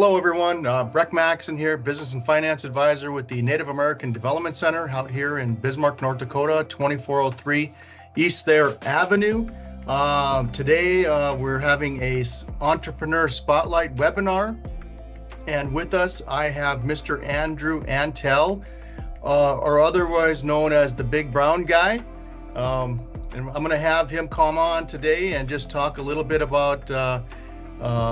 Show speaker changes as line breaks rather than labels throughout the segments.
Hello, everyone. Breck Maxon here, Business and Finance Advisor with the Native American Development Center out here in Bismarck, North Dakota, 2403 East Thayer Avenue. Today, we're having a Entrepreneur Spotlight webinar. And with us, I have Mr. Andrew Antell, or otherwise known as the Big Brown Guy. And I'm going to have him come on today and just talk a little bit about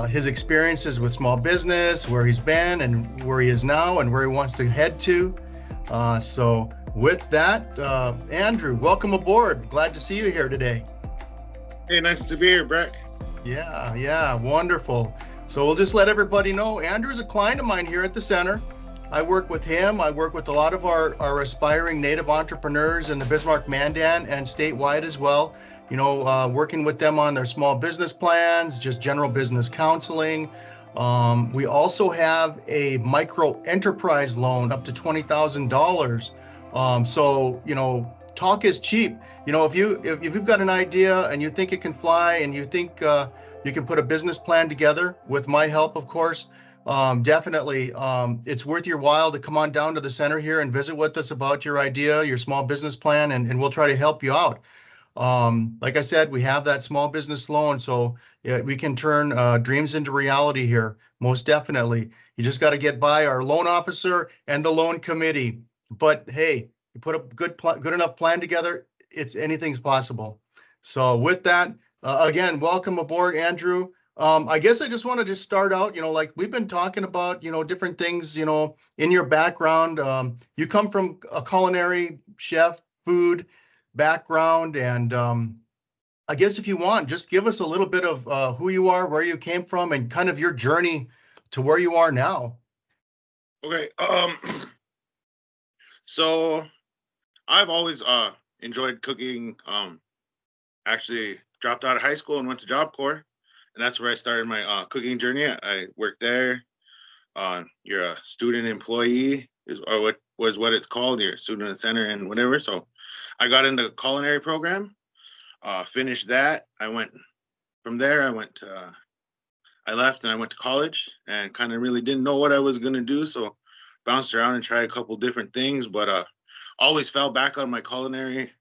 his experiences with small business, where he's been and where he is now and where he wants to head to. So with that, Andrew, welcome aboard. Glad to see you here today.
Hey, nice to be here, Breck.
Yeah, wonderful. So we'll just let everybody know, Andrew's a client of mine here at the center. I work with him. I work with a lot of our aspiring Native entrepreneurs in the Bismarck Mandan and statewide as well. You know, working with them on their small business plans, just general business counseling. We also have a micro enterprise loan up to $20,000. So, you know, talk is cheap. You know, if you've got an idea and you think it can fly and you think you can put a business plan together with my help, of course, definitely it's worth your while to come on down to the center here and visit with us about your idea, your small business plan, and we'll try to help you out. Like I said, we have that small business loan, so yeah, we can turn dreams into reality here, most definitely. You just got to get by our loan officer and the loan committee. But hey, you put a good enough plan together, anything's possible. So with that, again, welcome aboard, Andrew. I guess I just want to just start out, you know, like we've been talking about, you know, different things, you know, in your background. You come from a culinary chef, food background, and I guess if you want, just give us a little bit of who you are, where you came from, and kind of your journey to where you are now.
Okay. So I've always enjoyed cooking. Actually dropped out of high school and went to Job Corps, and that's where I started my cooking journey. I worked there. You're a student employee, what it's called. You're a student in the center and whatever. So I got into the culinary program, finished that. I left and I went to college and kind of really didn't know what I was going to do. So bounced around and tried a couple different things, but always fell back on my culinary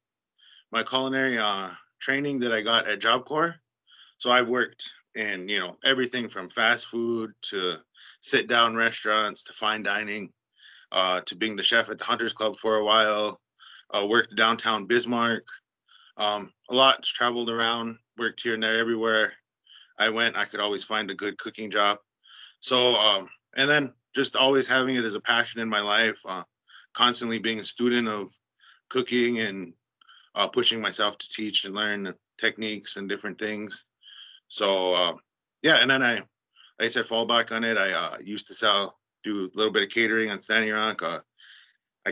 training that I got at Job Corps. So I worked in, you know, everything from fast food to sit down restaurants to fine dining, to being the chef at the Hunters Club for a while. Worked downtown Bismarck, a lot, traveled around, worked here and there, everywhere I went, I could always find a good cooking job. So, and then just always having it as a passion in my life, constantly being a student of cooking and pushing myself to teach and learn techniques and different things. So, yeah, and then like I said, fall back on it. I used to do a little bit of catering on Standing Rock.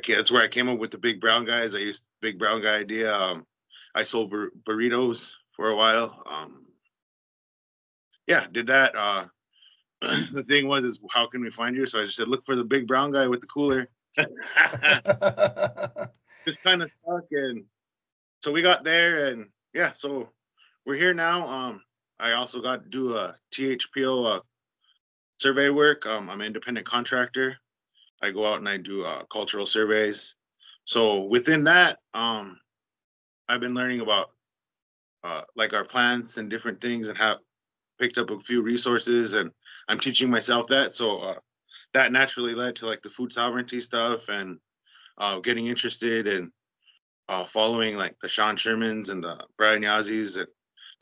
That's where I came up with the Big Brown Guys. I used the Big Brown Guy idea. I sold burritos for a while. Yeah, did that. The thing is how can we find you? So I just said, look for the Big Brown Guy with the cooler. Just kind of stuck, and so we got there, and yeah, so we're here now. I also got to do a THPO survey work. I'm an independent contractor. I go out and I do cultural surveys. So within that, I've been learning about like our plants and different things, and have picked up a few resources, and I'm teaching myself that. So that naturally led to like the food sovereignty stuff, and getting interested in following like the Sean Shermans and the Brian Yazzies and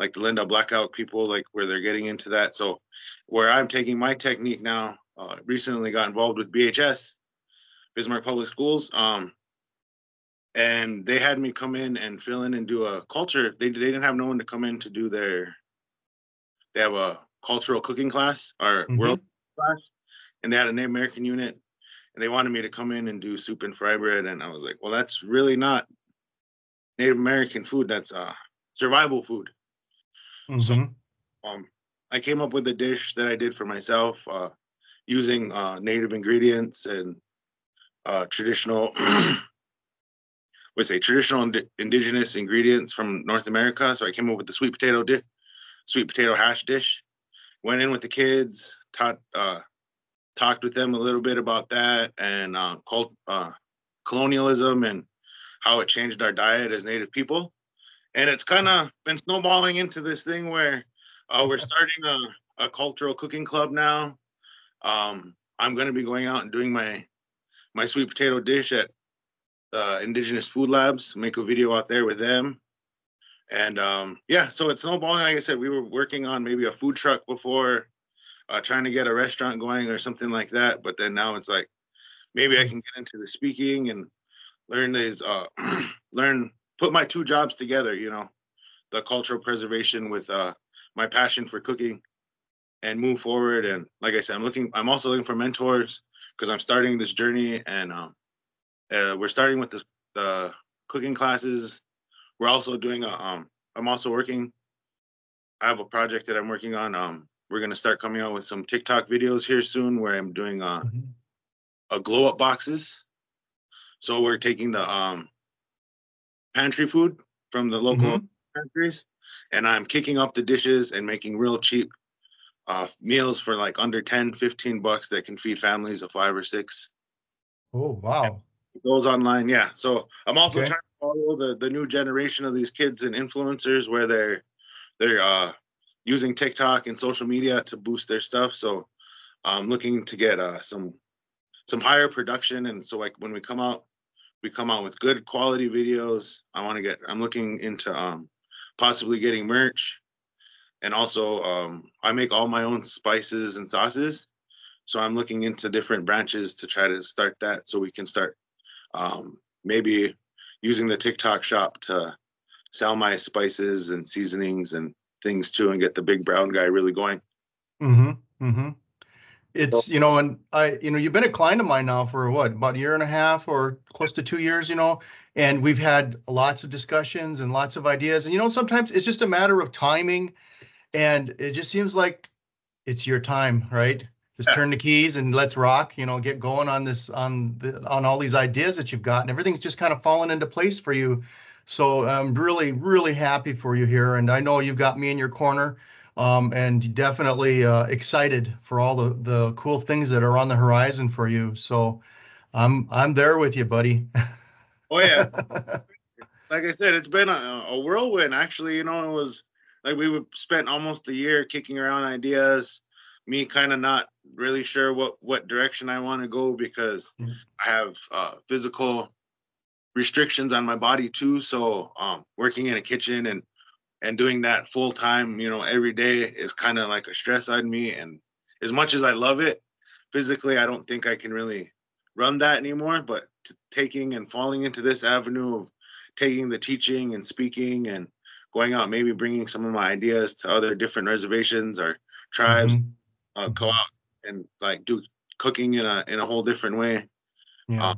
like the Linda Blackout people, like where they're getting into that. So where I'm taking my technique now, recently got involved with BHS, Bismarck Public Schools, and they had me come in and fill in and do a culture. They didn't have no one to come in to do they have a cultural cooking class or world class, and they had a Native American unit, and they wanted me to come in and do soup and fry bread. And I was like, well, that's really not Native American food. That's survival food. So I came up with a dish that I did for myself, using native ingredients and traditional indigenous ingredients from North America. So I came up with the sweet potato hash dish. Went in with the kids, taught talked with them a little bit about that and colonialism and how it changed our diet as Native people. And it's kind of been snowballing into this thing where we're starting a cultural cooking club now. I'm going to be going out and doing my sweet potato dish at Indigenous Food Labs, make a video out there with them. And yeah, so it's snowballing. Like I said, we were working on maybe a food truck before, trying to get a restaurant going or something like that. But then now it's like, maybe I can get into the speaking and learn these, put my two jobs together, you know, the cultural preservation with my passion for cooking and move forward. And like I said, I'm also looking for mentors because I'm starting this journey, and we're starting with the cooking classes. We're also doing I'm also working. I have a project that I'm working on. We're gonna start coming out with some TikTok videos here soon, where I'm doing a glow up boxes. So we're taking the pantry food from the local pantries, and I'm kicking up the dishes and making real cheap meals for like under 10-15 bucks that can feed families of 5 or 6.
Oh, wow.
It goes online, yeah. So I'm also
Okay.
trying to follow the new generation of these kids and influencers, where they're using TikTok and social media to boost their stuff. So I'm looking to get some higher production, and so like when we come out with good quality videos. I'm looking into possibly getting merch, and also I make all my own spices and sauces. So I'm looking into different branches to try to start that, so we can start maybe using the TikTok shop to sell my spices and seasonings and things too, and get the big brown guy really going.
It's, and you've been a client of mine now for what, about a year and a half or close to 2 years, and we've had lots of discussions and lots of ideas. And, sometimes it's just a matter of timing, and it just seems like it's your time, right? Just turn the keys and let's rock, get going on this, on all these ideas that you've got, and everything's just kind of fallen into place for you. So I'm really, really happy for you here. And I know you've got me in your corner, and definitely excited for all the cool things that are on the horizon for you. So I'm there with you, buddy.
Oh yeah. Like I said, it's been a whirlwind. Actually, it was like we spent almost a year kicking around ideas. Me kind of not really sure what direction I want to go, because I have physical restrictions on my body too. So working in a kitchen and doing that full time, every day is kind of like a stress on me. And as much as I love it, physically, I don't think I can really run that anymore. But taking and falling into this avenue of taking the teaching and speaking and going out, maybe bringing some of my ideas to other different reservations or tribes, go out and like do cooking in a whole different way.
Yeah.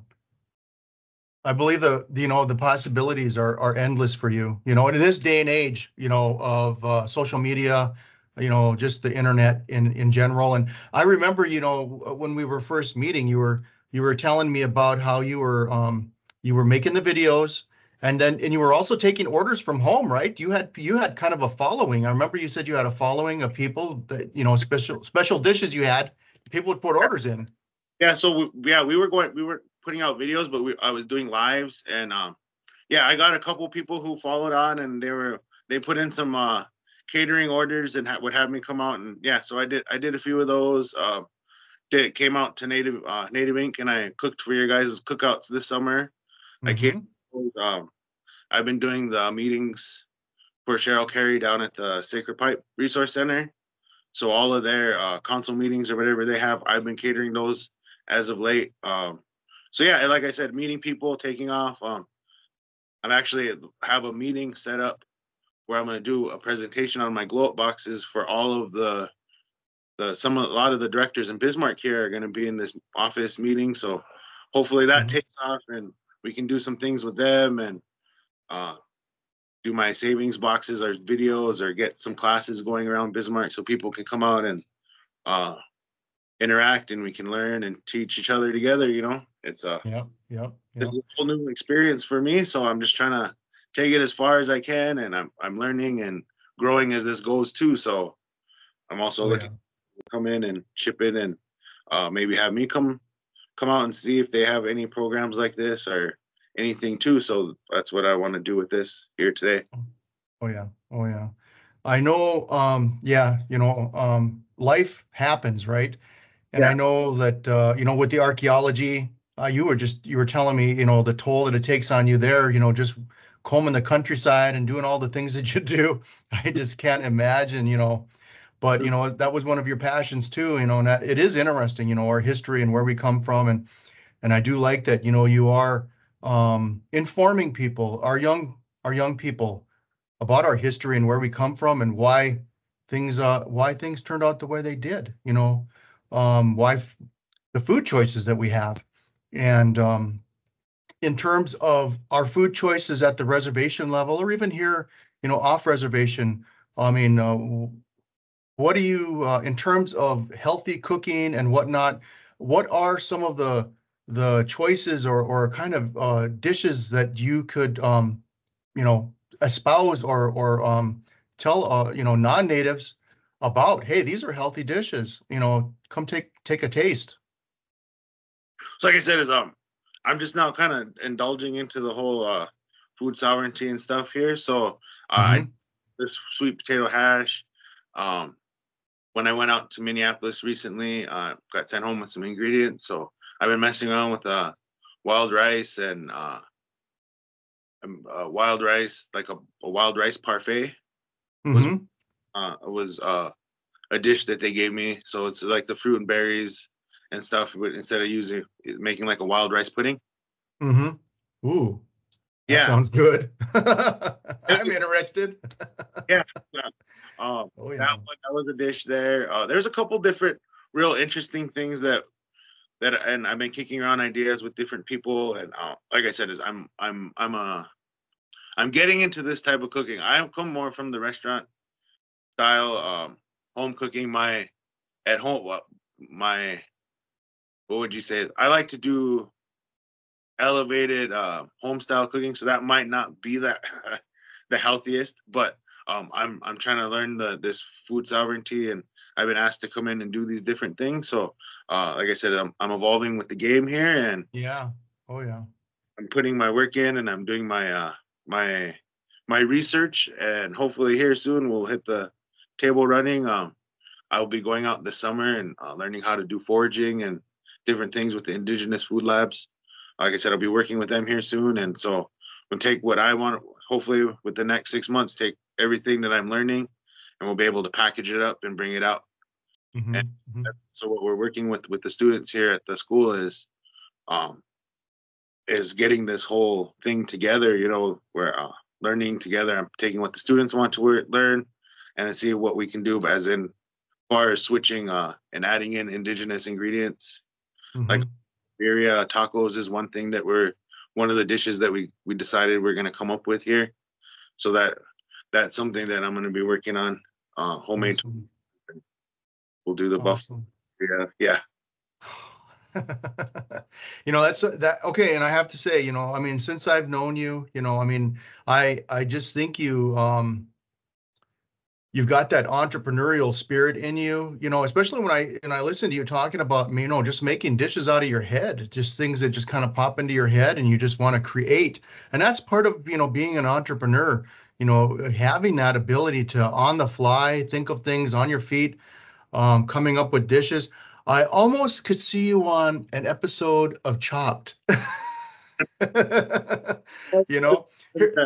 I believe the possibilities are endless for you, and in this day and age, of social media, just the internet in general. And I remember, when we were first meeting, you were telling me about how you were making the videos, and you were also taking orders from home, right? You had kind of a following. I remember you said you had a following of people that, special dishes you had, people would put orders in.
Yeah, so we were putting out videos, but I was doing lives, and yeah, I got a couple people who followed on, and they put in some catering orders and would have me come out, and yeah, so I did a few of those. Came out to Native Inc. and I cooked for your guys' cookouts this summer. I've been doing the meetings for Cheryl Carey down at the Sacred Pipe Resource Center. So all of their council meetings or whatever they have, I've been catering those as of late. So yeah, like I said, meeting people, taking off. I'm actually have a meeting set up where I'm going to do a presentation on my glow up boxes for all of a lot of the directors in Bismarck here are going to be in this office meeting. So hopefully that takes off and we can do some things with them and do my savings boxes or videos or get some classes going around Bismarck so people can come out and interact and we can learn and teach each other together. It's a whole new experience for me. So I'm just trying to take it as far as I can, and I'm learning and growing as this goes too. So I'm also looking to come in and chip in and maybe have me come out and see if they have any programs like this or anything too. So that's what I want to do with this here today.
Oh yeah. Oh yeah. I know, yeah, life happens, right? And I
Yeah.
know that, with the archaeology, you were telling me, the toll that it takes on you there, just combing the countryside and doing all the things that you do. I just can't imagine, but, that was one of your passions too, and that, it is interesting, our history and where we come from. And I do like that, you are, informing people, our young people about our history and where we come from and why things turned out the way they did, the food choices that we have. And in terms of our food choices at the reservation level or even here, off reservation, I mean, what do you, in terms of healthy cooking and whatnot, what are some of the choices or kind of dishes that you could, you know, espouse or tell, non-natives about, hey, these are healthy dishes, come take a taste.
So like I said, is I'm just now kind of indulging into the whole food sovereignty and stuff here. So I
Hmm.
this sweet potato hash. Um, when I went out to Minneapolis recently, got sent home with some ingredients. So I've been messing around with wild rice and wild rice, like a wild rice parfait was
Hmm.
a dish that they gave me. So it's like the fruit and berries and stuff, but instead of using making like a wild rice pudding.
Hmm. Ooh, that
Yeah,
sounds good. I'm interested.
yeah, yeah.
Oh
That
yeah.
one, that was a dish there. There's a couple different real interesting things and I've been kicking around ideas with different people. And like I said, is I'm getting into this type of cooking. I come more from the restaurant style, home cooking. My at home, my what would you say? I like to do elevated home style cooking, so that might not be that the healthiest, but I'm trying to learn this food sovereignty, and I've been asked to come in and do these different things. So like I said, I'm evolving with the game here, and
Yeah. Oh yeah.
I'm putting my work in, and I'm doing my my research, and hopefully here soon we'll hit the table running. I'll be going out this summer and learning how to do foraging and different things with the indigenous food labs. Like I said, I'll be working with them here soon, and so we'll take what I want. Hopefully, with the next 6 months, take everything that I'm learning, and we'll be able to package it up and bring it out. And
Hmm. Hmm.
so, what we're working with the students here at the school um, is getting this whole thing together. We're learning together. I'm taking what the students want to learn, and see what we can do. But as in far as switching and adding in indigenous ingredients like
Hmm.
birria tacos is one thing that we're one of the dishes that we decided we're going to come up with here. So that's something that I'm going to be working on. Homemade.
Awesome.
We'll do the buffalo.
Awesome.
Yeah, yeah.
That's that okay. And I have to say, I mean, since I've known you, I mean, I just think you've got that entrepreneurial spirit in you, especially when I listen to you talking about, just making dishes out of your head, just things that just kind of pop into your head and you just want to create. And that's part of, being an entrepreneur, having that ability to on the fly think of things on your feet, coming up with dishes. I almost could see you on an episode of Chopped. You know,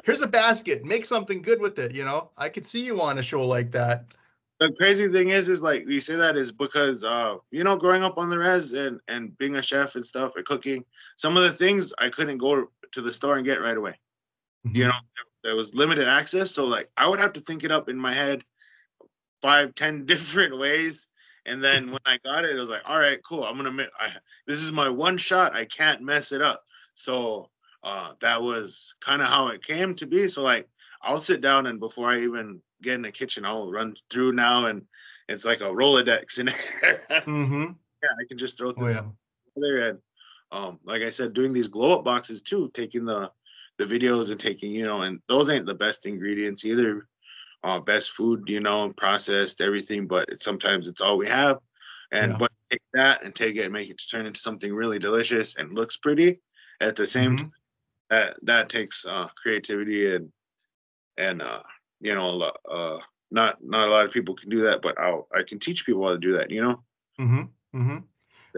here's a basket, make something good with it. I could see you on a show like that.
The crazy thing is like you say that is because growing up on the res and being a chef and stuff and cooking, some of the things I couldn't go to the store and get right away. You know,
Hmm.
there was limited access, so like I would have to think it up in my head 5, 10 different ways. And then when I got it, it was like, all right, cool. This is my one shot. I can't mess it up. So that was kind of how it came to be. So like, I'll sit down and before I even get in the kitchen, I'll run through now, and it's like a Rolodex in there.
Hmm.
Yeah, I can just throw
Oh
this
yeah.
there. And like I said, doing these glow up boxes too, taking the videos and taking, and those ain't the best ingredients either, best food, processed everything, but sometimes it's all we have. And
Yeah.
but take that and take it and make it turn into something really delicious and looks pretty at the same time.
Hmm.
That takes creativity and you know not a lot of people can do that, but I can teach people how to do that, you know.
Hmm. Hmm.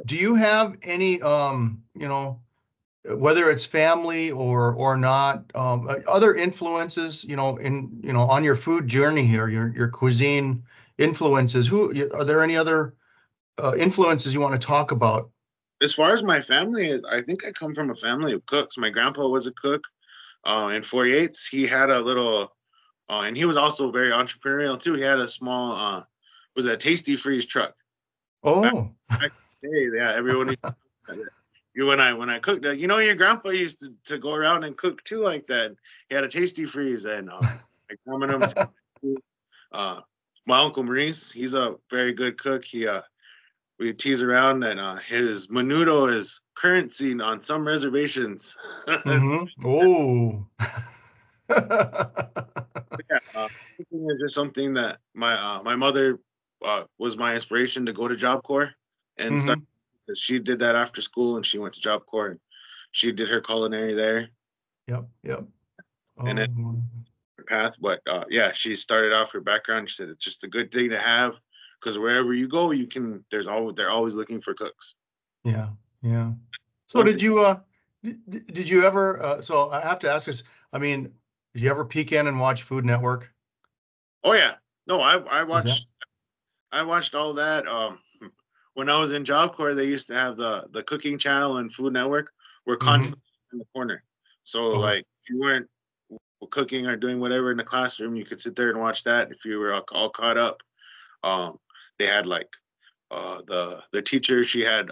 Do you have any, whether it's family or not, other influences, on your food journey here, your cuisine influences? Are there any other influences you want to talk about?
As far as my family is, I think I come from a family of cooks. My grandpa was a cook in 48s. He had a little and he was also very entrepreneurial too. He had a small was a tasty freeze truck back,
Oh,
back in the day. Yeah, everyone you when I cooked, you know, your grandpa used to go around and cook too like that. He had a tasty freeze, and my grandma and him, uh, my uncle Maurice, he's a very good cook. We tease around that his menudo is currency on some reservations.
mm-hmm. Oh.
Yeah, cooking is just something that my mother was my inspiration to go to Job Corps and start.
Hmm.
She did that after school, and she went to Job Corps and she did her culinary there,
Yep, yep.
and then
Oh,
her path. But yeah, she started off her background. She said it's just a good thing to have because wherever you go, you can. They're always looking for cooks.
yeah, yeah. So
One
did
thing.
you did you ever so I have to ask this, I mean, did you ever peek in and watch Food Network?
Oh yeah, no,
Is that?
I watched all that. When I was in Job Corps, they used to have the cooking channel and Food Network were
Hmm.
constantly in the corner. So
Oh.
like if you weren't cooking or doing whatever in the classroom, you could sit there and watch that. If you were all caught up, um, they had like the teacher. She had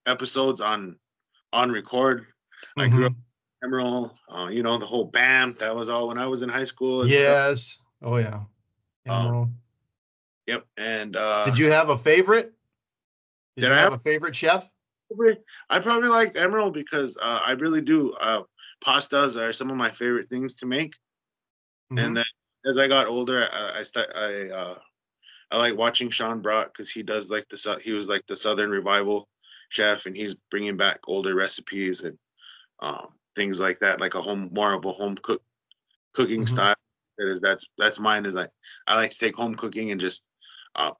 episodes on record. I grew up
Hmm.
in Emerald. You know the whole BAM. That was all when I was in high school and stuff.
Yes. Oh yeah.
Um,
Emerald.
yep. And
Did you have a favorite? Did
did
you
I
have
have?
a favorite chef?
I probably liked Emerald because I really do. Pastas are some of my favorite things to make. And
Hmm.
then as I got older, I like watching Sean Brock because he does like he was like the Southern Revival chef, and he's bringing back older recipes and things like that, like a more of a cooking
Hmm.
style. That's mine. Is I like to take home cooking and just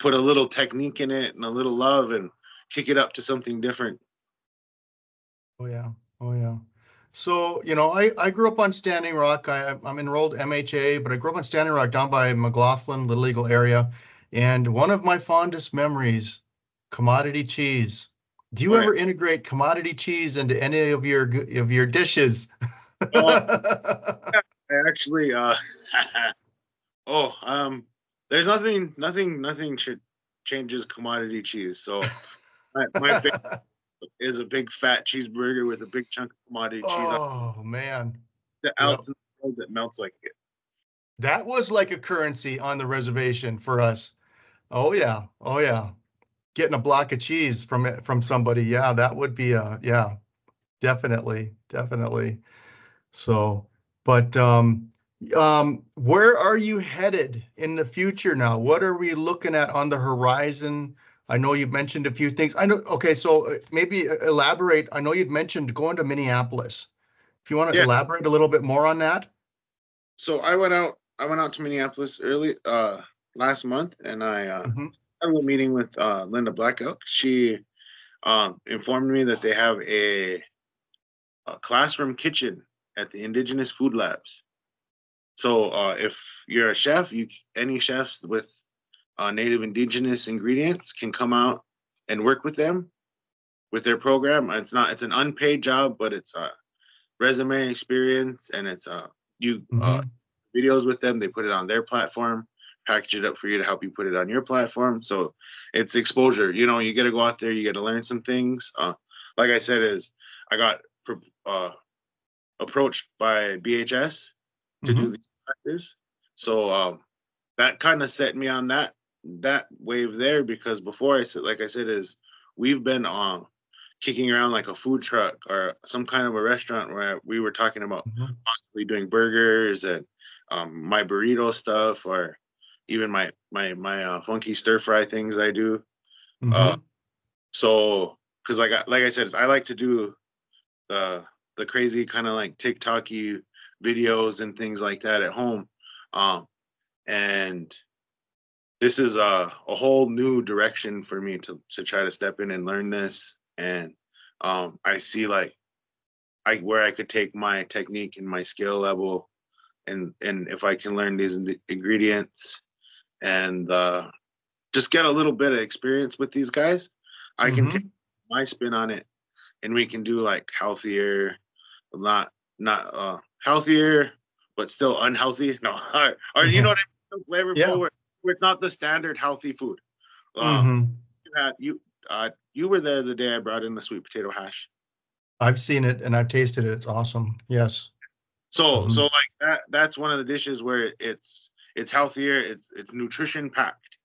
put a little technique in it and a little love and kick it up to something different.
Oh yeah. Oh yeah. So, I grew up on Standing Rock. I'm enrolled MHA, but I grew up on Standing Rock down by McLaughlin, Little Eagle area. And one of my fondest memories, commodity cheese. Do you
Oh yeah.
ever integrate commodity cheese into any of your dishes?
Oh, I actually oh there's nothing should changes commodity cheese. So my favorite is a big fat cheeseburger with a big chunk of commodity cheese on
Oh man.
the
Yep.
ounce in the world that melts like it.
That was like a currency on the reservation for us. Oh yeah. Oh yeah. Getting a block of cheese from somebody. Yeah, that would be yeah, definitely, definitely. So, but where are you headed in the future now? What are we looking at on the horizon? I know you mentioned a few things. I know. Okay, so maybe elaborate. I know you'd mentioned going to Minneapolis. If you want to
Yeah.
elaborate a little bit more on that.
So I went out to Minneapolis early last month, and I
Hmm.
had a little meeting with Linda Blackout. She informed me that they have a classroom kitchen at the Indigenous Food Labs. So if you're a chef, any chefs with native indigenous ingredients can come out and work with them with their program. It's an unpaid job, but it's a resume experience, and it's you
Hmm.
videos with them. They put it on their platform, package it up for you to help you put it on your platform. So it's exposure. You know, you got to go out there, you got to learn some things. Like I said, is I got uh, approached by BHS to do
Hmm.
these practice. So that kind of set me on that wave there because before I said, like I said, is we've been kicking around like a food truck or some kind of a restaurant where we were talking about
Hmm.
possibly doing burgers and my burrito stuff or even my funky stir fry things I do. Uh,
Hmm.
So, because like I said, I like to do the crazy kind of like TikTok-y videos and things like that at home. And this is a whole new direction for me to try to step in and learn this. And I see like where I could take my technique and my skill level, and if I can learn these ingredients and just get a little bit of experience with these guys, I can take my spin on it, and we can do like healthier, not healthier, but still unhealthy. No, or you know what I mean? Flavorful.
Yeah.
Where it's not the standard healthy food.
Mm-hmm.
You were there the day I brought in the sweet potato hash.
I've seen it and I've tasted it. It's awesome. Yes.
So
Mm-hmm.
like that's one of the dishes where it's healthier, it's nutrition packed,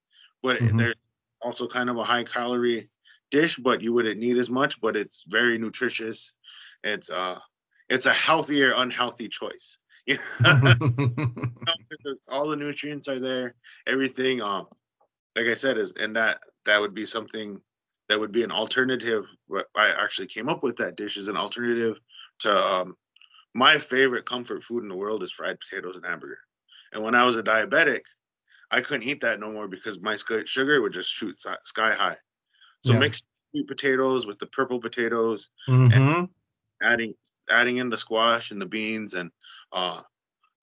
but there's also kind of a high calorie dish, but you wouldn't need as much, but it's very nutritious. It's a healthier unhealthy choice. Yeah. All the nutrients are there, everything like I said, and that would be something that would be an alternative. I actually came up with that dish as an alternative to my favorite comfort food in the world is fried potatoes and hamburger. And when I was a diabetic, I couldn't eat that no more because my sugar would just shoot sky high. So
Yeah.
mix sweet potatoes with the purple potatoes, and
Mm-hmm.
adding in the squash and the beans and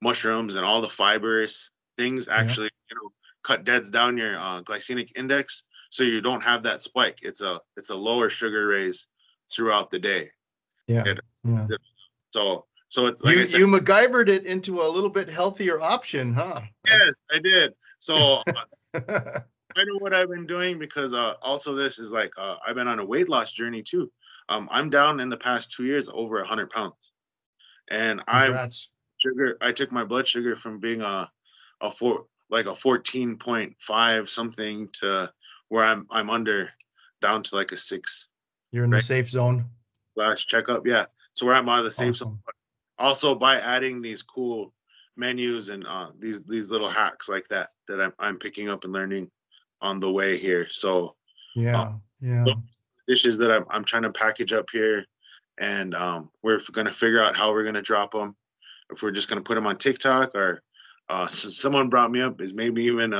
mushrooms and all the fibers, things
Yeah.
actually, cut deads down your glycemic index, so you don't have that spike. It's a lower sugar raise throughout the day.
Yeah. Yeah.
So it's like
You
I said,
you MacGyvered it into a little bit healthier option, huh?
yes, I did. So I know what I've been doing because also this is like I've been on a weight loss journey too. I'm down in the past 2 years over 100 pounds, and
Congrats.
I took my blood sugar from being a 14.5 something to where I'm under, down to like a 6,
You're in the
right?
safe zone.
Last checkup, yeah. So where I'm out of the safe zone.
Awesome.
Also by adding these cool menus and these little hacks like that I'm picking up and learning on the way here. So
Yeah. Yeah.
those dishes that I'm trying to package up here, and we're going to figure out how we're going to drop them. If we're just going to put them on TikTok, or someone brought me up is maybe even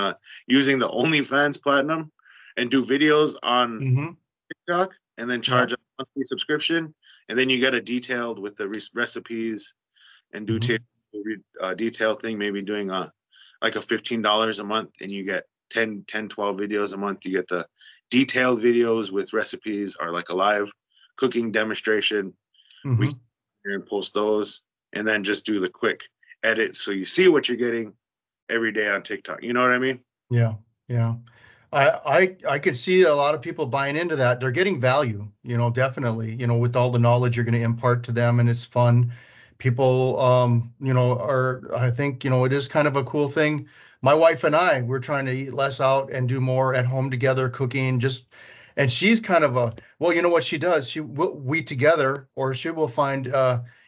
using the OnlyFans Platinum and do videos on
Mm-hmm.
TikTok and then
Yeah.
charge a monthly subscription, and then you get a detailed with the recipes and do
Mm-hmm.
detailed thing, maybe doing like a $15 a month, and you get 12 videos a month. You get the detailed videos with recipes, or like a live cooking demonstration. We
Mm-hmm.
can post those, and then just do the quick edit so you see what you're getting every day on TikTok. You know what I mean?
Yeah. Yeah. I could see a lot of people buying into that. They're getting value, definitely, with all the knowledge you're going to impart to them, and it's fun. People, I think, it is kind of a cool thing. My wife and we're trying to eat less out and do more at home together, cooking, and she's kind of well, you know what she does? We together, or she will find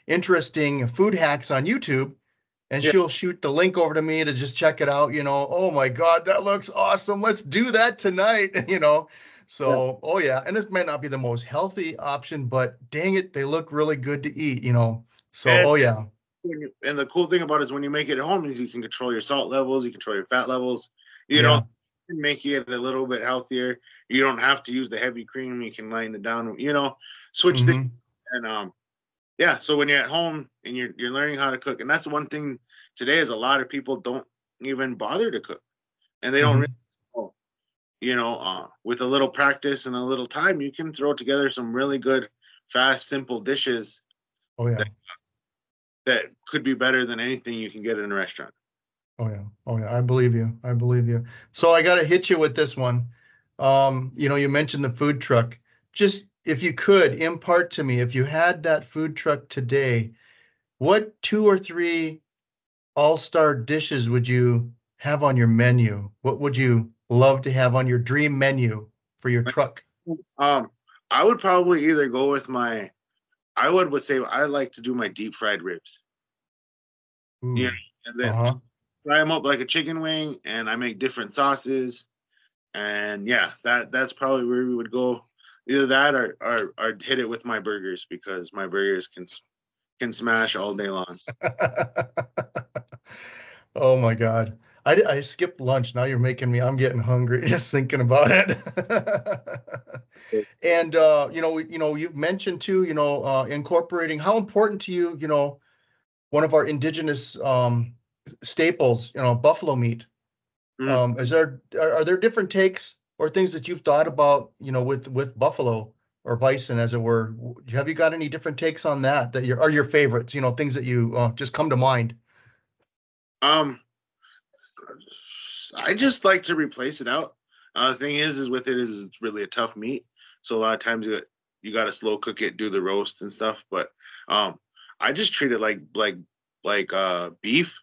interesting food hacks on YouTube, and
Yeah.
she'll shoot the link over to me to just check it out. Oh my God, that looks awesome. Let's do that tonight.
Yeah.
So, oh yeah. And this might not be the most healthy option, but dang it, they look really good to eat, So,
And
oh yeah.
and the cool thing about it is when you make it at home is you can control your salt levels, you control your fat levels.
Yeah.
Make it a little bit healthier. You don't have to use the heavy cream. You can lighten it down. Switch things.
Mm-hmm.
And yeah. So when you're at home and you're learning how to cook, and that's one thing today is a lot of people don't even bother to cook, and they don't really
Mm-hmm.
know. With a little practice and a little time, you can throw together some really good, fast, simple dishes
Oh yeah.
that, that could be better than anything you can get in a restaurant.
Oh yeah. Oh yeah. I believe you. I believe you. So I got to hit you with this one. You mentioned the food truck. Just if you could impart to me, if you had that food truck today, what 2 or 3 all-star dishes would you have on your menu? What would you love to have on your dream menu for your truck?
Um, I would probably either go with I would say I like to do my deep fried ribs. You know,
Ooh.
and then
Uh-huh.
fry them up like a chicken wing, and I make different sauces. And yeah, that's probably where we would go. Either that or hit it with my burgers because my burgers can smash all day long.
Oh my God. I skipped lunch. Now you're making me, I'm getting hungry just thinking about it. And you've mentioned too, incorporating how important to you, one of our indigenous staples, buffalo meat.
Mm.
Are there different takes or things that you've thought about, with buffalo or bison, as it were? Have you got any different takes on that are your favorites? Things that you just come to mind.
Um, I just like to replace it out. The thing is with it is it's really a tough meat, so a lot of times you got to slow cook it, do the roast and stuff. But um, I just treat it like beef,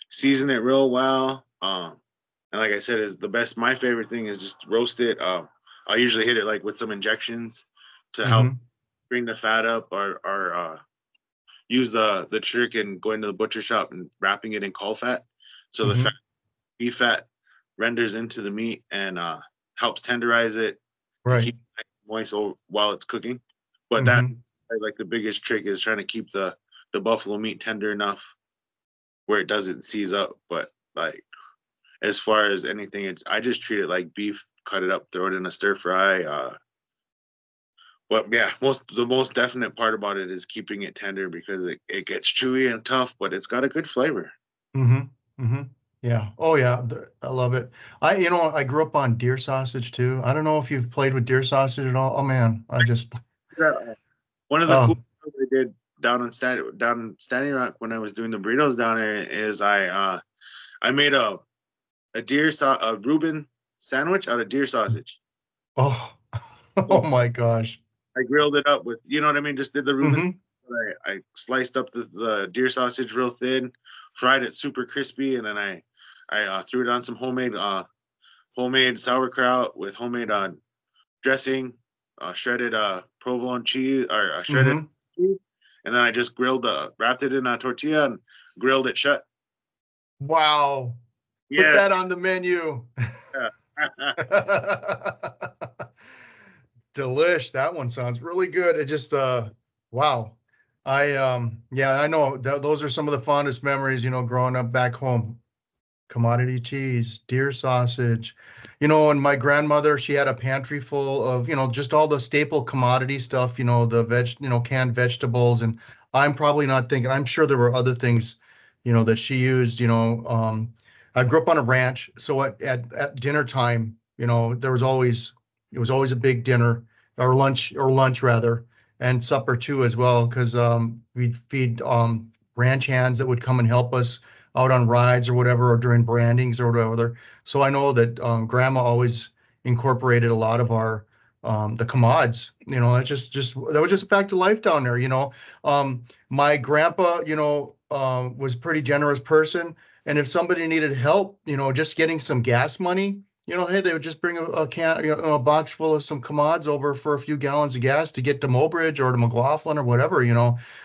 season it real well. And like I said, is the best. My favorite thing is just roast it. I usually hit it like with some injections to help
Hmm.
bring the fat up, or use the trick and going to the butcher shop and wrapping it in caul fat, so the
Hmm.
beef fat renders into the meat and helps tenderize it to
Right.
keep it moist while it's cooking. But that,
Hmm.
like, the biggest trick is trying to keep the buffalo meat tender enough where it doesn't seize up. But like as far as anything, I just treat it like beef, cut it up, throw it in a stir fry. But yeah, the most definite part about it is keeping it tender because it gets chewy and tough, but it's got a good flavor.
Hmm. Hmm. Yeah. Oh yeah. I love it. I grew up on deer sausage too. I don't know if you've played with deer sausage at all. Oh man,
Yeah. One of the cool
oh,
things I did down in Standing Rock when I was doing the burritos down there is I made a Reuben sandwich out of deer sausage.
oh, oh
So
my gosh.
I grilled it up with, you know what I mean, just did the Reuben.
Hmm.
I sliced up the deer sausage real thin, fried it super crispy, and then I threw it on some homemade sauerkraut with homemade dressing, shredded provolone cheese or shredded
Hmm.
cheese, and then I just wrapped it in a tortilla and grilled it shut.
Wow. Put
Yeah.
that on the menu. Delish. That one sounds really good. It just wow. Yeah, I know those are some of the fondest memories, growing up back home. Commodity cheese, deer sausage. And my grandmother, she had a pantry full of, just all the staple commodity stuff, canned vegetables. And I'm probably not thinking, I'm sure there were other things, that she used, I grew up on a ranch. So at dinner time, it was always a big dinner or lunch rather, and supper too as well, because we'd feed ranch hands that would come and help us out on rides or whatever, or during brandings or whatever. So I know that grandma always incorporated a lot of our the commods. That's just that was just a fact of life down there. My grandpa, was a pretty generous person, and if somebody needed help, just getting some gas money. Hey, they would just bring a can, a box full of some commods over for a few gallons of gas to get to Mobridge or to McLaughlin or whatever.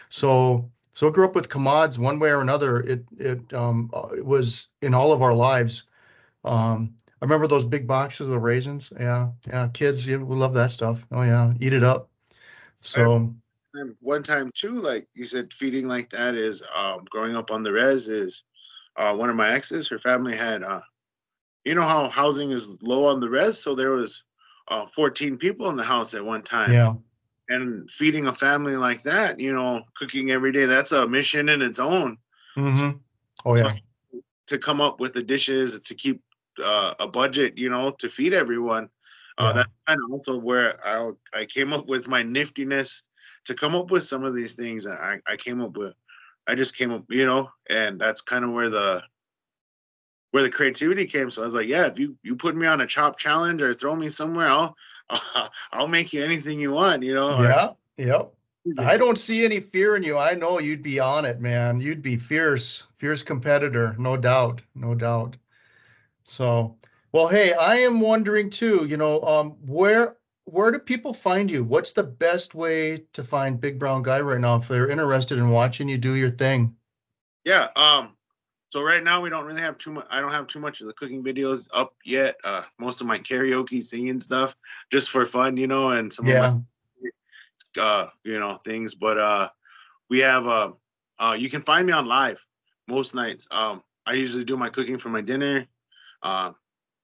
So I grew up with commods one way or another. It was in all of our lives. I remember those big boxes of raisins. Yeah, yeah, kids, yeah, we love that stuff. Oh yeah, eat it up.
I
So,
one time too, like you said, feeding like that is growing up on the res is one of my exes. Her family had you know how housing is low on the res, so there was 14 people in the house at one time.
yeah.
And feeding a family like that, cooking every day, that's a mission in its own.
Mm-hmm. Oh
So
yeah.
to come up with the dishes to keep a budget, to feed everyone,
Yeah.
that's kind of also where I came up with my niftiness to come up with some of these things. And I just came up, and that's kind of where the creativity came. So I was like, yeah, if you put me on a chop challenge or throw me somewhere, I'll make you anything you want, or
Yeah. Yep. I don't see any fear in you. I know you'd be on it, man. You'd be fierce, fierce competitor, no doubt, no doubt. So, well, hey, I am wondering too, where do people find you? What's the best way to find Big Brown Guy right now if they're interested in watching you do your thing?
yeah. So right now we don't really have too much. I don't have too much of the cooking videos up yet. Most of my karaoke singing stuff just for fun, and some of my
Yeah.
things. But we have you can find me on live most nights. I usually do my cooking for my dinner uh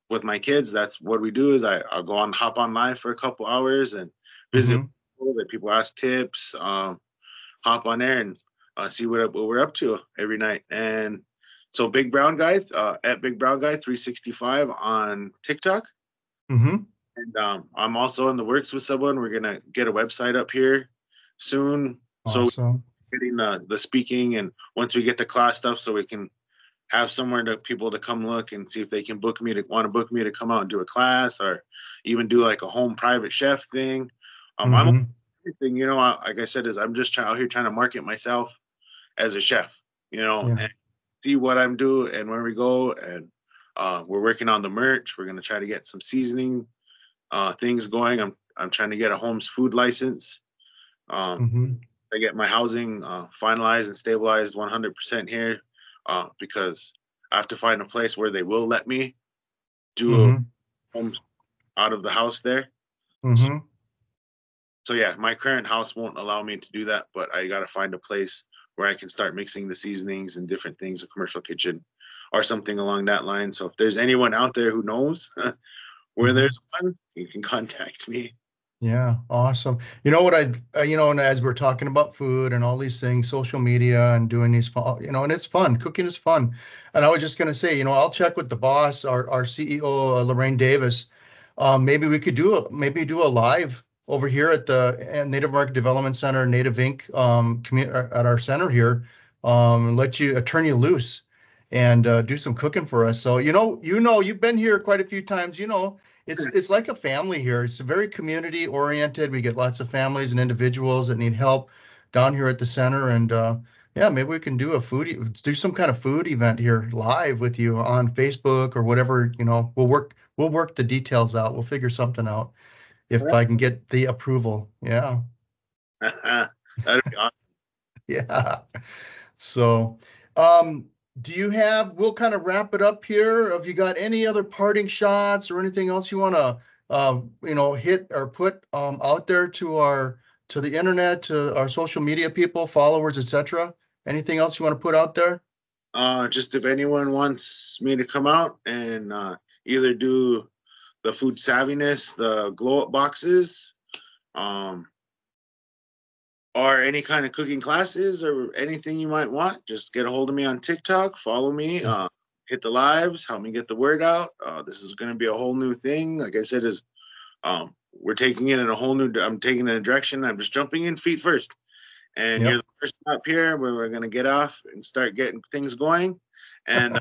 with my kids. That's what we do is I'll hop on live for a couple hours and visit
Mm-hmm.
people, that people ask tips, hop on there and see what we're up to every night. And so Big Brown Guy, at Big Brown Guy 365 on TikTok.
Mm-hmm.
And I'm also in the works with someone. We're gonna get a website up here soon. So
Awesome.
getting the speaking, and once we get the class stuff, so we can have somewhere to people to come look and see if they can want to book me to come out and do a class, or even do like a home private chef thing. I'm
Mm-hmm.
everything, like I said, is I'm just out here trying to market myself as a chef,
Yeah.
and see what I'm doing and where we go. And we're working on the merch. We're gonna try to get some seasoning things going. I'm trying to get a home's food license. Um,
Mm-hmm.
I get my housing finalized and stabilized 100% here, because I have to find a place where they will let me do a
Mm-hmm.
home out of the house there. So,
Mm-hmm.
so yeah, my current house won't allow me to do that, but I got to find a place where I can start mixing the seasonings and different things, a commercial kitchen or something along that line. So if there's anyone out there who knows where
Mm-hmm.
there's one, you can contact me.
Yeah, awesome. You know what and as we're talking about food and all these things, social media and doing these fun, and it's fun. Cooking is fun. And I was just going to say, I'll check with the boss, our CEO, Lorraine Davis. Maybe we could do a live over here at the Native American Development Center, Native Inc. At our center here, and let you turn you loose and do some cooking for us. So, you've been here quite a few times, it's like a family here. It's very community oriented. We get lots of families and individuals that need help down here at the center. And yeah, maybe we can do some kind of food event here live with you on Facebook or whatever. We'll work the details out. We'll figure something out if I can get the approval. Yeah.
That'd be awesome.
Yeah. So, um, we'll kind of wrap it up here. Have you got any other parting shots or anything else you want to, hit or put out there to the internet, to our social media people, followers, etc.? Anything else you want to put out there?
Just if anyone wants me to come out and either do the food savviness, the glow up boxes, um, or any kind of cooking classes or anything you might want, just get a hold of me on TikTok, follow me, hit the lives, help me get the word out. This is going to be a whole new thing. Like I said, we're taking it in a whole new, I'm taking it in a direction. I'm just jumping in feet first. And you're
Yep.
the first stop here where we're going to get off and start getting things going. And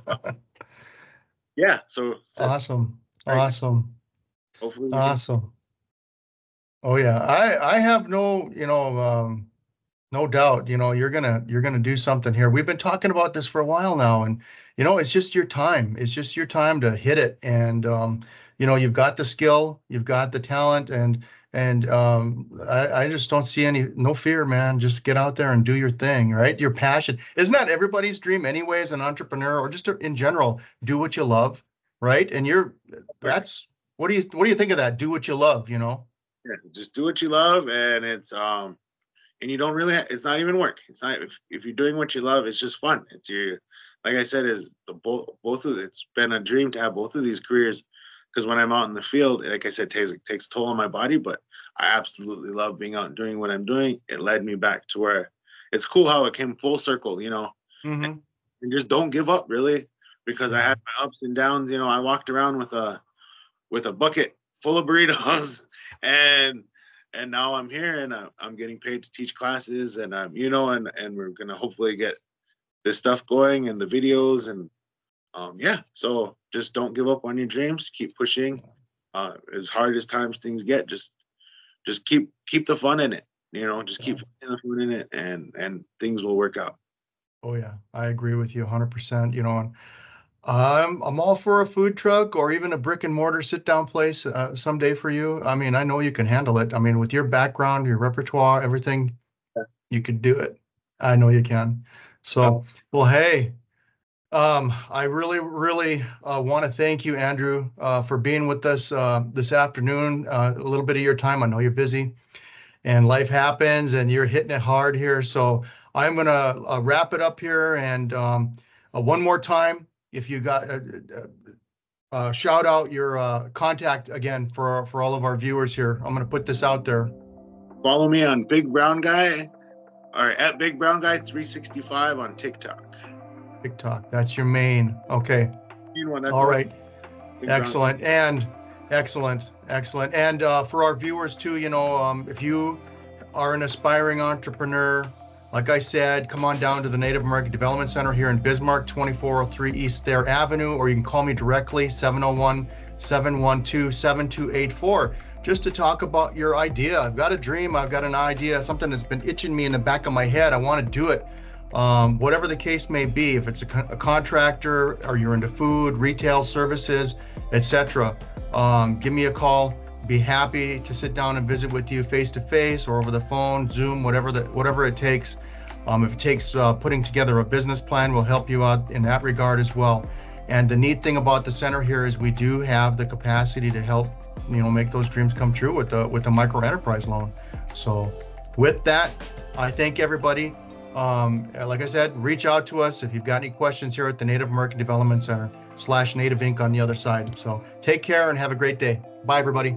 yeah, so that's
Awesome.
right.
Awesome.
Hopefully we can.
Awesome. Oh yeah. I have no doubt, you're gonna do something here. We've been talking about this for a while now, and it's just your time. It's just your time to hit it. And you've got the skill, you've got the talent, and I just don't see no fear, man. Just get out there and do your thing, right? Your passion. Isn't that everybody's dream anyway, as an entrepreneur or just in general? Do what you love, right? And that's what do you think of that? Do what you love,
Yeah, just do what you love, and and you don't really it's not even work. It's not, if you're doing what you love, it's just fun. It's your, like I said, is the both of it's been a dream to have both of these careers, because when I'm out in the field, like I said, takes toll on my body, but I absolutely love being out and doing what I'm doing. It led me back to where it's cool how it came full circle, and,
Mm-hmm.
and just don't give up, really, because I
Yeah.
had my ups and downs. I walked around with a bucket full of burritos, and now I'm here, and I'm getting paid to teach classes, and and we're gonna hopefully get this stuff going and the videos, and yeah. So just don't give up on your dreams. Keep pushing. As hard as times things get, just keep the fun in it. Just
Yeah.
keep the fun in it, and things will work out.
Oh yeah, I agree with you 100%. And I'm all for a food truck or even a brick and mortar sit down place someday for you. I mean, I know you can handle it. I mean, with your background, your repertoire, everything, you could do it. I know you can.
Uh,
So, well, hey, I really want to thank you, Andrew, for being with us this afternoon. A little bit of your time. I know you're busy and life happens and you're hitting it hard here. So I'm going to wrap it up here. And one more time, if you got shout out your contact again for all of our viewers here. I'm going to put this out there.
Follow me on Big Brown Guy, or at Big Brown Guy 365 on TikTok.
TikTok, that's your main. Okay.
That's
all right. Excellent. And excellent. And for our viewers too, if you are an aspiring entrepreneur, like I said, come on down to the Native American Development Center here in Bismarck, 2403 East Thayer Avenue, or you can call me directly, 701-712-7284, just to talk about your idea. I've got a dream, I've got an idea, something that's been itching me in the back of my head. I want to do it. Whatever the case may be, if it's a contractor or you're into food, retail services, etc., give me a call. Be happy to sit down and visit with you face to face or over the phone, Zoom, whatever it takes. If it takes putting together a business plan, we'll help you out in that regard as well. And the neat thing about the center here is we do have the capacity to help, make those dreams come true with the micro enterprise loan. So with that, I thank everybody. Like I said, reach out to us if you've got any questions here at the Native American Development Center /Native Inc. on the other side. So take care and have a great day. Bye, everybody.